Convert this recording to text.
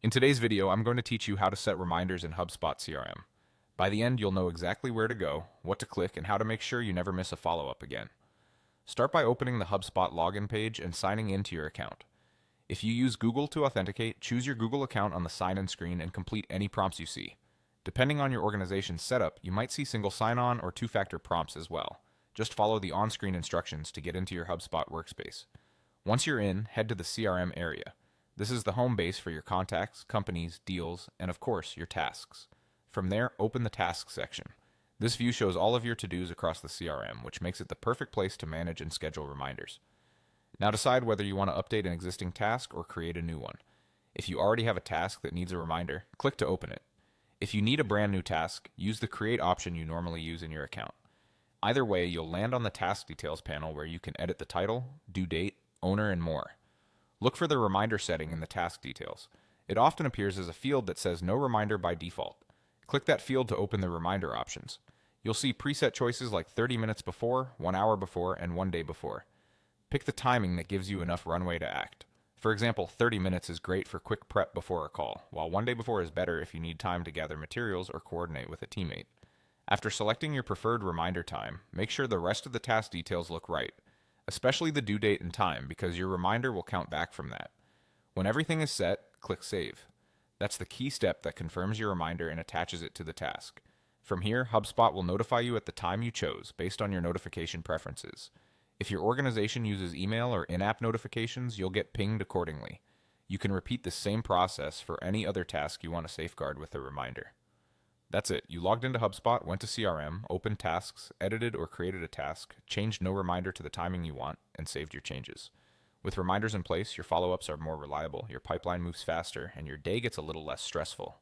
In today's video, I'm going to teach you how to set reminders in HubSpot CRM. By the end, you'll know exactly where to go, what to click, and how to make sure you never miss a follow-up again. Start by opening the HubSpot login page and signing into your account. If you use Google to authenticate, choose your Google account on the sign-in screen and complete any prompts you see. Depending on your organization's setup, you might see single sign-on or two-factor prompts as well. Just follow the on-screen instructions to get into your HubSpot workspace. Once you're in, head to the CRM area. This is the home base for your contacts, companies, deals, and of course, your tasks. From there, open the Tasks section. This view shows all of your to-dos across the CRM, which makes it the perfect place to manage and schedule reminders. Now decide whether you want to update an existing task or create a new one. If you already have a task that needs a reminder, click to open it. If you need a brand new task, use the Create option you normally use in your account. Either way, you'll land on the Task Details panel where you can edit the title, due date, owner, and more. Look for the reminder setting in the task details. It often appears as a field that says no reminder by default. Click that field to open the reminder options. You'll see preset choices like 30 minutes before, 1 hour before, and 1 day before. Pick the timing that gives you enough runway to act. For example, 30 minutes is great for quick prep before a call, while 1 day before is better if you need time to gather materials or coordinate with a teammate. After selecting your preferred reminder time, make sure the rest of the task details look right, especially the due date and time, because your reminder will count back from that. When everything is set, click Save. That's the key step that confirms your reminder and attaches it to the task. From here, HubSpot will notify you at the time you chose, based on your notification preferences. If your organization uses email or in-app notifications, you'll get pinged accordingly. You can repeat the same process for any other task you want to safeguard with a reminder. That's it. You logged into HubSpot, went to CRM, opened tasks, edited or created a task, changed no reminder to the timing you want, and saved your changes. With reminders in place, your follow-ups are more reliable, your pipeline moves faster, and your day gets a little less stressful.